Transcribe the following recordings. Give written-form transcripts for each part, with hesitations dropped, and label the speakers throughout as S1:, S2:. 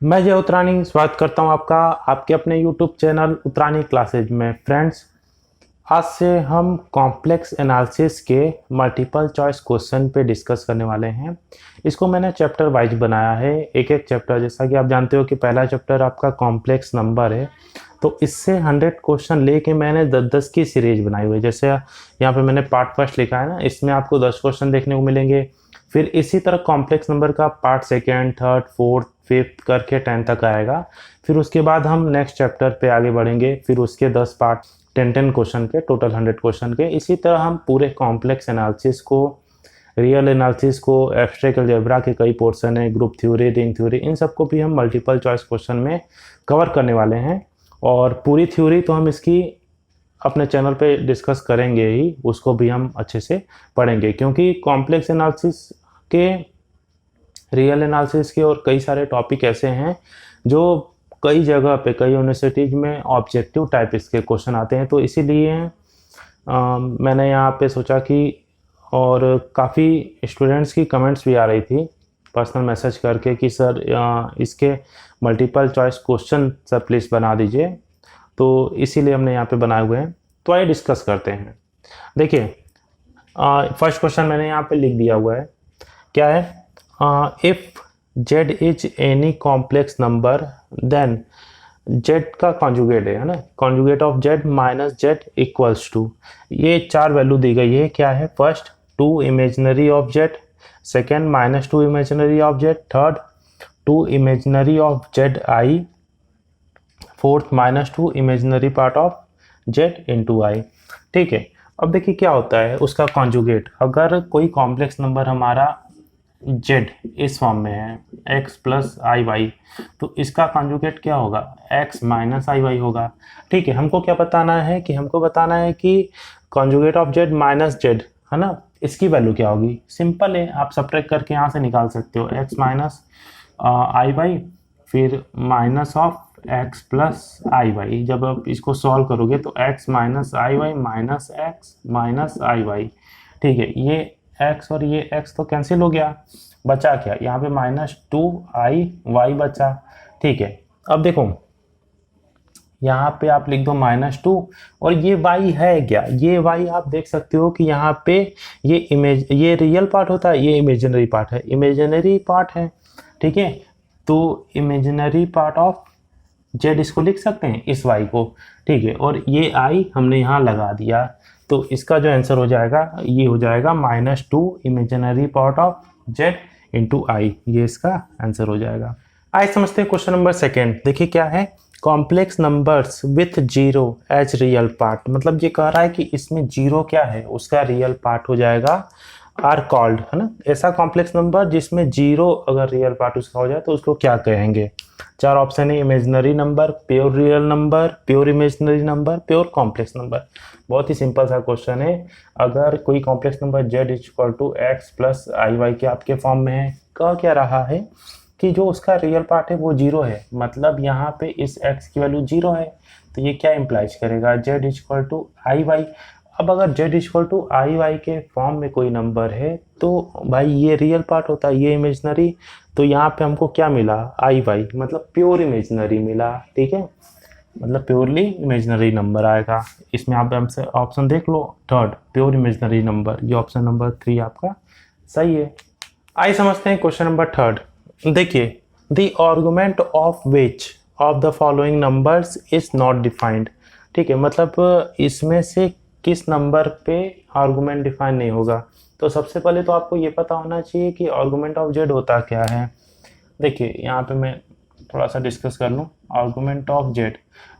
S1: मैं जय उत्तरानी स्वागत करता हूं आपका आपके अपने YouTube चैनल उत्तरानी क्लासेज में। फ्रेंड्स, आज से हम कॉम्प्लेक्स एनालिसिस के मल्टीपल चॉइस क्वेश्चन पे डिस्कस करने वाले हैं। इसको मैंने चैप्टर वाइज बनाया है, एक एक चैप्टर। जैसा कि आप जानते हो कि पहला चैप्टर आपका कॉम्प्लेक्स नंबर है, तो इससे 100 क्वेश्चन लेके मैंने 10-10 की सीरीज बनाई हुई है। जैसे यहाँ पे मैंने पार्ट फर्स्ट लिखा है ना, इसमें आपको 10 क्वेश्चन देखने को मिलेंगे। फिर इसी तरह कॉम्प्लेक्स नंबर का part second, third, fourth, fifth करके 10 तक आएगा। फिर उसके बाद हम नेक्स्ट चैप्टर पे आगे बढ़ेंगे, फिर उसके 10 पार्ट 10-10 क्वेश्चन के, टोटल 100 क्वेश्चन के। इसी तरह हम पूरे कॉम्प्लेक्स एनालिसिस को, रियल एनालिसिस को, एब्स्ट्रैक्ट अलजेब्रा के कई पोर्शन है, ग्रुप थ्योरी, रिंग थ्योरी, इन सबको भी हम मल्टीपल चॉइस क्वेश्चन में कवर करने वाले हैं। और पूरी थ्योरी तो हम इसकी अपने चैनल पे डिस्कस करेंगे ही, उसको भी हम अच्छे से पढ़ेंगे, क्योंकि कॉम्प्लेक्स एनालिसिस के, रियल एनालिसिस के और कई सारे टॉपिक ऐसे हैं जो कई जगह पे, कई यूनिवर्सिटीज में ऑब्जेक्टिव टाइप इसके क्वेश्चन आते हैं। तो इसीलिए मैंने यहाँ पे सोचा कि, और काफ़ी स्टूडेंट्स की कमेंट्स भी आ रही थी पर्सनल मैसेज करके कि सर इसके multiple choice question sir please बना दीजिए, तो इसीलिए हमने यहाँ पे बनाए हुए हैं। तो आइए डिस्कस करते हैं। देखिए, फर्स्ट क्वेश्चन मैंने यहाँ पे लिख दिया हुआ है। क्या है? If z is any complex number then z का कॉन्जुगेट है ना, conjugate of z minus z equals to, ये 4 वैल्यू दी गई है। क्या है? First 2 imaginary of z, second -2 imaginary of z, third 2 imaginary of z i, fourth -2 imaginary part of z into i. ठीक है, अब देखिए क्या होता है उसका कॉन्जुगेट। अगर कोई कॉम्प्लेक्स नंबर हमारा z इस फॉर्म में है x प्लस आई वाई, तो इसका कॉन्जुगेट क्या होगा? x माइनस आई वाई होगा। ठीक है, हमको क्या बताना है कि हमको बताना है कि conjugate of z minus z है ना, इसकी वैल्यू क्या होगी। सिंपल है, आप सब्ट्रैक्ट करके यहाँ से निकाल सकते हो। x माइनस आई वाई, फिर minus of x plus i y. जब आप इसको सॉल्व करोगे तो x minus i y minus x minus i y. ठीक है, ये x और ये x तो कैंसिल हो गया, बचा क्या? यहाँ पे -2i y बचा। ठीक है, अब देखो यहाँ पे आप लिख दो -2, और ये y है क्या? ये y आप देख सकते हो कि यहाँ पे ये रियल पार्ट होता है, ये इमेजिनरी पार्ट है, इमेजिनरी पार्ट है। ठीक है, तो इमेजिनरी पार्ट ऑफ z इसको लिख सकते हैं, इस y को। ठीक है, और ये i हमने यहाँ लगा दिया, तो इसका जो आंसर हो जाएगा ये हो जाएगा -2 imaginary part of z into i, ये इसका आंसर हो जाएगा। आइए समझते हैं क्वेश्चन नंबर सेकेंड। देखिए क्या है, complex numbers with zero as real part, मतलब ये कह रहा है कि इसमें जीरो क्या है, उसका रियल पार्ट हो जाएगा, आर कॉल्ड, है ना। ऐसा कॉम्प्लेक्स नंबर जिसमें जीरो अगर रियल पार्ट उसका हो जाए तो उसको क्या कहेंगे? 4 ऑप्शन है, imaginary number, pure real number, pure imaginary number, pure complex number. बहुत ही सिंपल सा क्वेश्चन है। अगर कोई complex number z equal to x plus i y के आपके फॉर्म में है, कह क्या रहा है कि जो उसका रियल पार्ट है वो जीरो है, मतलब यहाँ पे इस x की वैल्यू जीरो है, तो ये क्या इम्प्लाइज करेगा? z equal to i y. अब अगर z equal to i y के फॉर्म में कोई नंबर है तो भाई ये रियल पार्ट होता है, ये इमेजिनरी, तो यहाँ पे हमको क्या मिला? आई वाई, मतलब प्योर इमेजिनरी मिला। ठीक है, मतलब प्योरली इमेजिनरी नंबर आएगा। इसमें आप हमसे ऑप्शन देख लो, थर्ड प्योर इमेजिनरी नंबर, ये ऑप्शन नंबर 3 आपका सही है। आइए समझते हैं क्वेश्चन नंबर थर्ड। देखिए, the argument of which of the following numbers is not defined. ठीक है, मतलब इसमें से किस नंबर पे आर्गुमेंट डिफाइन नहीं होगा। तो सबसे पहले तो आपको ये पता होना चाहिए कि आर्गुमेंट ऑफ z होता क्या है। देखिए यहाँ पे मैं थोड़ा सा डिस्कस कर लूँ, आर्गुमेंट ऑफ z।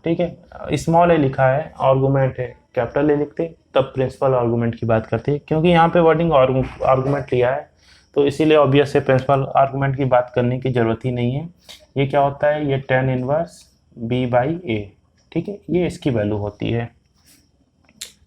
S1: ठीक है, स्मॉल ए लिखा है, आर्गुमेंट है कैपिटल ए लिखते तब प्रिंसिपल आर्गुमेंट की बात करते हैं, क्योंकि यहाँ पे वर्डिंग आर्गुमेंट लिया है तो इसीलिए ऑब्वियस है प्रिंसिपल आर्गुमेंट की बात करने की जरूरत ही नहीं है। ये क्या होता है? ये tan इनवर्स b/a। ठीक है, ये इसकी वैल्यू होती है।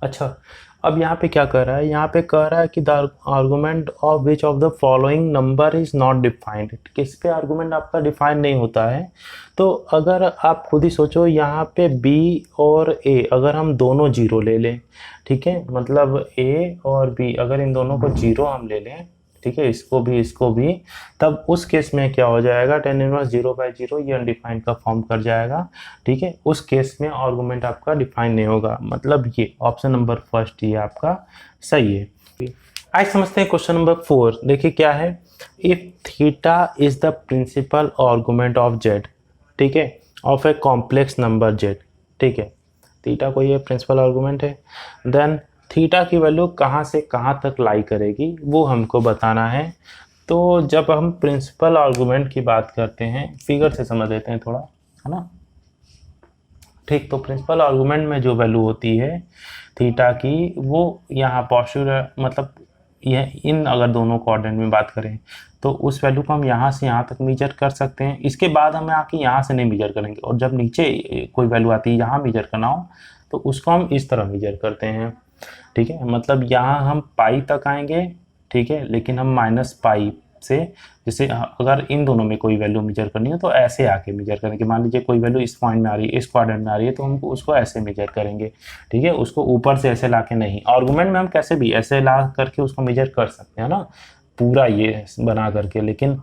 S1: अच्छा, अब यहाँ पे क्या कर रहा है? यहाँ पे कह रहा है कि the argument of which of the following number is not defined. किस पे आर्गुमेंट आपका डिफाइन नहीं होता है? तो अगर आप खुद ही सोचो, यहाँ पे b और a अगर हम दोनों जीरो ले लें, ठीक है, मतलब a और b अगर इन दोनों को जीरो हम ले लें, ठीक है, इसको भी, तब उस केस में क्या हो जाएगा, tan इनवर्स 0/0 ये अनडिफाइंड का फॉर्म कर जाएगा। ठीक है, उस केस में आर्गुमेंट आपका डिफाइन नहीं होगा, मतलब ये ऑप्शन नंबर फर्स्ट ये आपका सही है। आज समझते हैं क्वेश्चन नंबर 4। देखिए क्या है, if theta is the principal argument of z, ठीक है, of a complex number z, ठीक है, थीटा को ये प्रिंसिपल आर्गुमेंट है, देन थीटा की वैल्यू कहाँ से कहाँ तक लाई करेगी वो हमको बताना है। तो जब हम प्रिंसिपल आर्गुमेंट की बात करते हैं, फिगर से समझ लेते हैं थोड़ा, है ना। ठीक, तो प्रिंसिपल आर्गुमेंट में जो वैल्यू होती है थीटा की, वो यहाँ पॉजिटिव, मतलब यह इन अगर दोनों कोऑर्डिनेट में बात करें तो उस वैल्यू को हम यहाँ से यहाँ तक मेजर कर सकते हैं। इसके बाद हमें आके यहाँ से नहीं मेजर करेंगे, और जब नीचे कोई वैल्यू आती है यहाँ मेजर करना हो तो उसको हम इस तरह मेजर करते हैं। ठीक है, मतलब यहाँ हम पाई तक आएंगे, ठीक है, लेकिन हम माइनस पाई से, जैसे अगर इन दोनों में कोई वैल्यू मेजर करनी है तो ऐसे आके मेजर करेंगे। मान लीजिए कोई वैल्यू इस पॉइंट में आ रही है, इस क्वाड्रेंट में आ रही है, तो हम उसको ऐसे मेजर करेंगे। ठीक है, उसको ऊपर से ऐसे लाके नहीं, आर्गुमेंट में हम कैसे भी ऐसे ला करके उसको मेजर कर सकते हैं ना, पूरा ये बना करके, लेकिन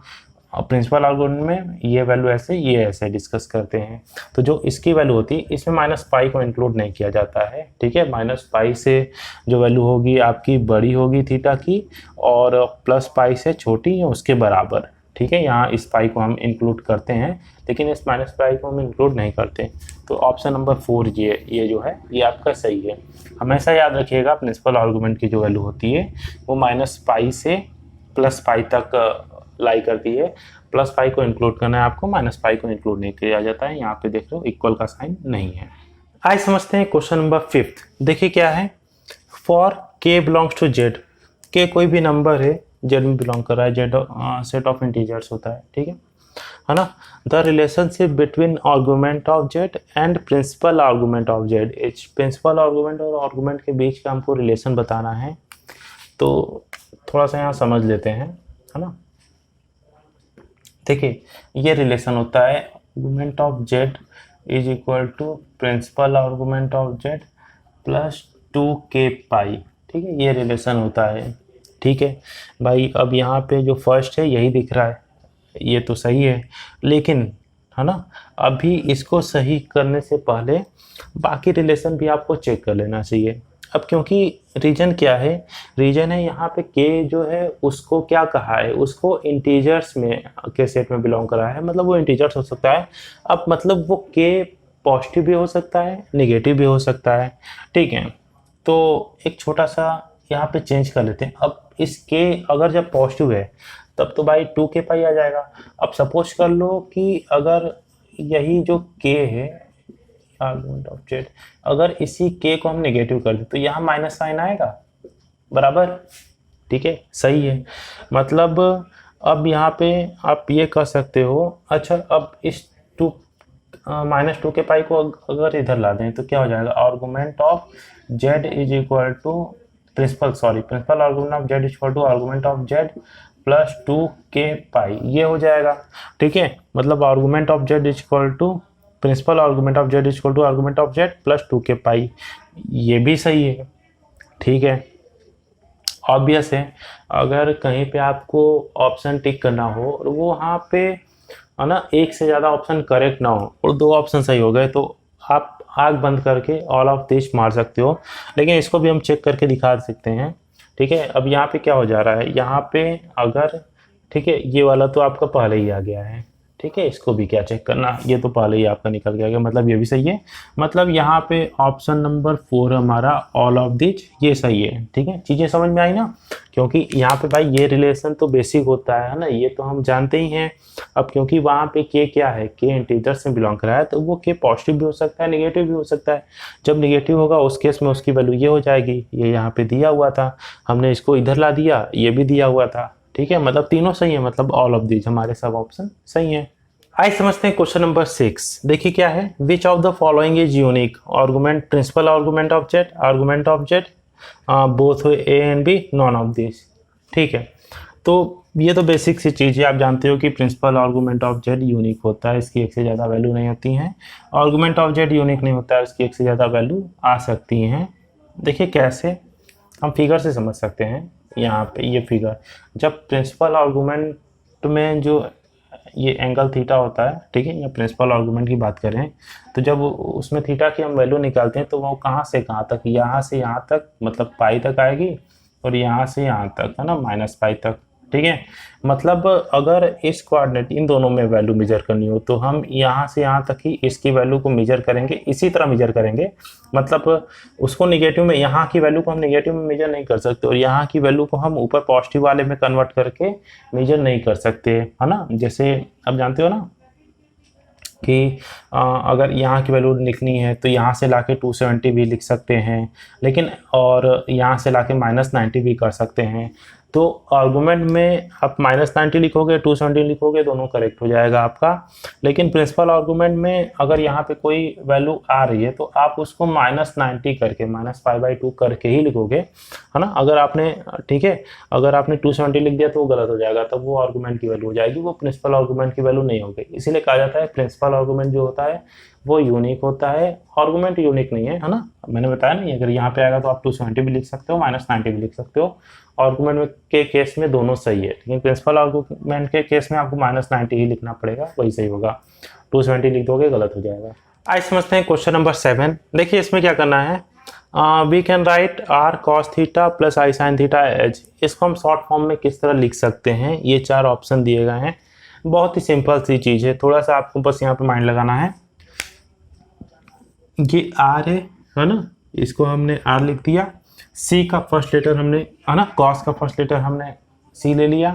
S1: प्रिंसिपल आर्गुमेंट में ये वैल्यू ऐसे, ये ऐसे डिस्कस करते हैं। तो जो इसकी वैल्यू होती है इसमें माइनस पाई को इंक्लूड नहीं किया जाता है। ठीक है, माइनस पाई से जो वैल्यू होगी आपकी बड़ी होगी थीटा की, और प्लस पाई से छोटी या उसके बराबर। ठीक है, यहाँ इस पाई को हम इंक्लूड करते हैं, लेकिन इस माइनस पाई को हम इंक्लूड नहीं करते। तो ऑप्शन नंबर 4 ये जो है ये आपका सही है। हमेशा याद रखिएगा प्रिंसिपल आर्गुमेंट की जो वैल्यू होती है वो माइनस पाई से प्लस पाई तक लाई करती है। प्लस पाई को इंक्लूड करना है आपको, माइनस पाई को इंक्लूड नहीं किया जाता है। यहाँ पे देख रहे हो इक्वल का साइन नहीं है। आज समझते हैं क्वेश्चन नंबर 5। देखिए क्या है, for k belongs to z, k कोई भी नंबर है z में बिलोंग कर रहा है, z सेट ऑफ इंटीजर्स होता है, ठीक है ना। The relationship between argument of z and principal argument of z, principal argument और आर्गुमेंट के बीच का हमको रिलेशन बताना है। तो थोड़ा सा यहाँ समझ लेते हैं, है ना। देखिए ये रिलेशन होता है, argument of z is equal to principal argument of z plus 2k pi. ठीक है, ये रिलेशन होता है। ठीक है भाई, अब यहाँ पे जो फर्स्ट है यही दिख रहा है, ये तो सही है, लेकिन है ना, अभी इसको सही करने से पहले बाकी रिलेशन भी आपको चेक कर लेना चाहिए। अब क्योंकि रीजन क्या है, रीजन है यहाँ पे k जो है उसको क्या कहा है, उसको इंटीजर्स में के सेट में बिलोंग करा है, मतलब वो इंटीजर्स हो सकता है। अब मतलब वो k पॉजिटिव भी हो सकता है, नेगेटिव भी हो सकता है। ठीक है, तो एक छोटा सा यहाँ पे चेंज कर लेते हैं। अब इस k अगर जब पॉजिटिव है तब तो भाई 2k पाई आ जाएगा। अब सपोज कर लो कि अगर यही जो k है आर्गुमेंट ऑफ z, अगर इसी k को हम नेगेटिव कर दें तो यहाँ माइनस साइन आएगा, बराबर। ठीक है, सही है। मतलब अब यहाँ पे आप ये कर सकते हो, अच्छा अब इस माइनस 2k पाई को अगर इधर ला दें तो क्या हो जाएगा, argument of z is equal to principal argument of z is equal to argument of z plus 2k pi, ये हो जाएगा। ठीक है, मतलब argument of z is equal to principal argument of z is equal to argument of z plus 2k pi, ये भी सही है। ठीक है, ऑब्वियस है, अगर कहीं पे आपको ऑप्शन टिक करना हो और वो वहाँ पे है ना एक से ज़्यादा ऑप्शन करेक्ट ना हो और 2 ऑप्शन सही हो गए, तो आप आँख बंद करके ऑल ऑफ दिस मार सकते हो, लेकिन इसको भी हम चेक करके दिखा सकते हैं। ठीक है, अब यहाँ पे क्या हो जा रहा है, यहाँ पे अगर ठीक है ये वाला तो आपका पहले ही आ गया है। ठीक है, इसको भी क्या चेक करना, ये तो पहले ही आपका निकल गया, मतलब ये भी सही है। मतलब यहाँ पे ऑप्शन नंबर 4 हमारा ऑल ऑफ दिस ये सही है। ठीक है, चीज़ें समझ में आई ना, क्योंकि यहाँ पे भाई ये रिलेशन तो बेसिक होता है ना, ये तो हम जानते ही हैं। अब क्योंकि वहाँ पे k क्या है, k इंटीजर से बिलोंग कर रहा है, तो वो k पॉजिटिव भी हो सकता है, नेगेटिव भी हो सकता है। जब नेगेटिव होगा उस केस में उसकी वैल्यू ये हो जाएगी, ये यहाँ पे दिया हुआ था, हमने इसको इधर ला दिया, ये भी दिया हुआ था। ठीक है, मतलब तीनों सही है, मतलब ऑल ऑफ दीज हमारे सब ऑप्शन सही हैं। आइए समझते हैं क्वेश्चन नंबर 6। देखिए क्या है, which of the following is unique, argument principal argument of z, argument of z both A and B, none of this. ठीक है, तो ये तो बेसिक सी चीज़ है, आप जानते हो कि principal argument of z unique होता है, इसकी एक से ज़्यादा वैल्यू नहीं होती हैं। आर्गुमेंट ऑफ z यूनिक नहीं होता है, इसकी एक से ज़्यादा वैल्यू आ सकती हैं। देखिए कैसे, हम फिगर से समझ सकते हैं। यहाँ पे ये फिगर, जब प्रिंसिपल आर्गूमेंट में जो ये एंगल थीटा होता है, ठीक है, या प्रिंसिपल आर्गूमेंट की बात करें तो जब उसमें थीटा की हम वैल्यू निकालते हैं तो वो कहाँ से कहाँ तक, यहाँ से यहाँ तक मतलब पाई तक आएगी, और यहाँ से यहाँ तक है ना माइनस पाई तक, ठीक है। मतलब अगर इस कोऑर्डिनेट इन दोनों में वैल्यू मेजर करनी हो तो हम यहाँ से यहाँ तक ही इसकी वैल्यू को मेजर करेंगे, इसी तरह मेजर करेंगे। मतलब उसको निगेटिव में, यहाँ की वैल्यू को हम निगेटिव में मेजर नहीं कर सकते, और यहाँ की वैल्यू को हम ऊपर पॉजिटिव वाले में कन्वर्ट करके मेजर नहीं कर सकते, है ना। जैसे अब जानते हो ना कि अगर यहाँ की वैल्यू लिखनी है तो यहाँ से लाके 270 भी लिख सकते हैं, लेकिन और यहाँ से लाके -90 भी कर सकते हैं। तो आर्गूमेंट में आप -90 लिखोगे, 270 लिखोगे, दोनों करेक्ट हो जाएगा आपका। लेकिन प्रिंसिपल आर्गूमेंट में अगर यहाँ पे कोई वैल्यू आ रही है तो आप उसको -90 करके -π/2 करके ही लिखोगे, है ना। अगर आपने, ठीक है, अगर आपने 270 लिख दिया तो वो गलत हो जाएगा, तब वो आर्गूमेंट की वैल्यू हो जाएगी, वो प्रिंसिपल आर्गूमेंट की वैल्यू नहीं होगी। इसीलिए कहा जाता है प्रिंसिपल आर्गूमेंट जो होता है वो यूनिक होता है, आर्गूमेंट यूनिक नहीं है ना। मैंने बताया नहीं, अगर यहाँ पे आएगा तो आप 270 भी लिख सकते हो, -90 भी लिख सकते हो। आर्गूमेंट के केस में दोनों सही है, लेकिन प्रिंसिपल आर्गूमेंट के केस में आपको -90 ही लिखना पड़ेगा, वही सही होगा। 270 लिख दोगे गलत हो जाएगा। आइए समझते हैं क्वेश्चन नंबर 7। देखिए इसमें क्या करना है, we can write r cos theta plus i sin theta as. इसको हम शॉर्ट फॉर्म में किस तरह लिख सकते हैं, ये 4 ऑप्शन दिए गए हैं। बहुत ही सिंपल सी चीज़ है, थोड़ा सा आपको बस यहाँ पे माइंड लगाना है। ये r है ना, इसको हमने r लिख दिया, c का फर्स्ट लेटर हमने, है ना, cos का फर्स्ट लेटर हमने c ले लिया,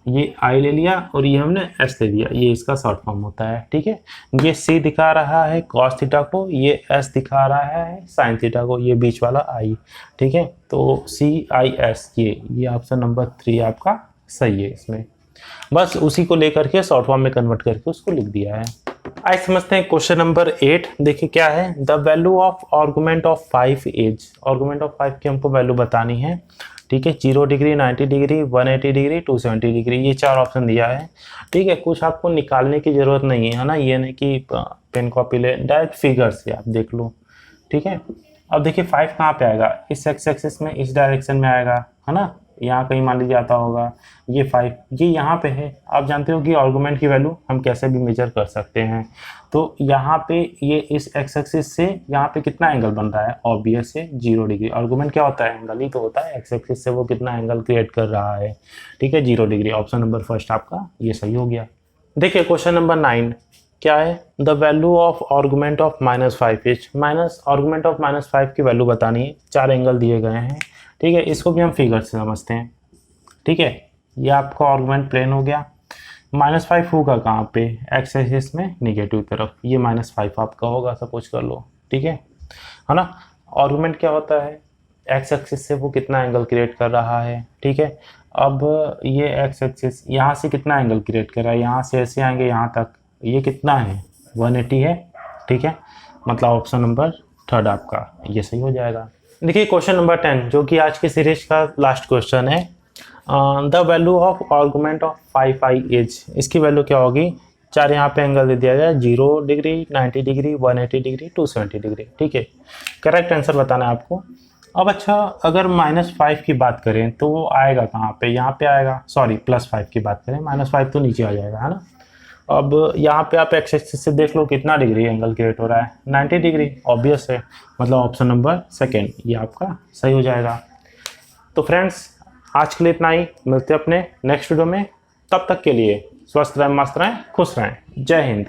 S1: ये i ले लिया, और ये हमने s ले लिया, ये इसका शॉर्ट फॉर्म होता है, ठीक है। ये c दिखा रहा है cos थीटा को, ये s दिखा रहा है sin थीटा को, ये बीच वाला i, ठीक है। तो c i s, ये ऑप्शन नंबर 3 आपका सही है। इसमें बस उसी को लेकर के शॉर्ट फॉर्म में कन्वर्ट करके उसको लिख दिया है। आइए समझते हैं क्वेश्चन नंबर 8। देखिए क्या है, the value of argument of 5 as. Argument of 5 की हमको वैल्यू बतानी है, ठीक है। 0 डिग्री, 90 डिग्री, 180 डिग्री, 270 डिग्री, ये 4 ऑप्शन दिया है, ठीक है। कुछ आपको निकालने की जरूरत नहीं है ना, ये नहीं कि पेन कॉपी ले, डायरेक्ट फिगर से आप देख लो, ठीक है। अब देखिए 5 कहाँ पे आएगा, इस एक्स एक्सिस में, इस डायरेक्शन में आएगा, है ना। यहाँ कहीं मान लीजिए आता होगा, ये 5 ये यहाँ पे है। आप जानते हो कि आर्गूमेंट की वैल्यू हम कैसे भी मेजर कर सकते हैं। तो यहाँ पे ये इस एक्स एक्सिस से यहाँ पे कितना एंगल बन रहा है, ऑब्वियस है 0 डिग्री। आर्गूमेंट क्या होता है, एंगल ही तो होता है। एक्स एक्सिस से वो कितना एंगल क्रिएट कर रहा है, ठीक है, 0 डिग्री। ऑप्शन नंबर फर्स्ट आपका ये सही हो गया। देखिए क्वेश्चन नंबर 9 क्या है, the value of argument of -5 as. Argument of -5 की वैल्यू बतानी है। 4 एंगल दिए गए हैं, ठीक है। इसको भी हम फिगर से समझते हैं, ठीक है। ये आपका आर्गूमेंट प्लेन हो गया। -5 होगा कहाँ पे, एक्स एक्सिस में निगेटिव तरफ, ये -5 आपका होगा, सपोज कर लो, ठीक है ना। आर्गूमेंट क्या होता है, एक्स एक्सिस से वो कितना एंगल क्रिएट कर रहा है, ठीक है। अब ये एक्स एक्सिस यहाँ से कितना एंगल क्रिएट कर रहा है, यहाँ से ऐसे आएंगे यहाँ तक, ये कितना है 180 है, ठीक है। मतलब ऑप्शन नंबर 3 आपका ये सही हो जाएगा। देखिए क्वेश्चन नंबर 10 जो कि आज की सीरीज का लास्ट क्वेश्चन है, the value of argument of 5i as. इसकी वैल्यू क्या होगी, 4 यहाँ पे एंगल दे दिया गया, 0 डिग्री, 90 डिग्री, 180 डिग्री, 270 डिग्री, ठीक है। करेक्ट आंसर बताना है आपको। अब अच्छा, अगर -5 की बात करें तो वो आएगा कहाँ पे, यहाँ पे आएगा, सॉरी +5 की बात करें, -5 तो नीचे आ जाएगा, है ना। अब यहाँ पे आप एक्स एक्सिस से देख लो कितना डिग्री एंगल क्रिएट हो रहा है, 90 डिग्री, ऑब्वियस है। मतलब ऑप्शन नंबर 2 ये आपका सही हो जाएगा। तो फ्रेंड्स आज के लिए इतना ही, मिलते हैं अपने नेक्स्ट वीडियो में। तब तक के लिए स्वस्थ रहें, मस्त रहें, खुश रहें। जय हिंद।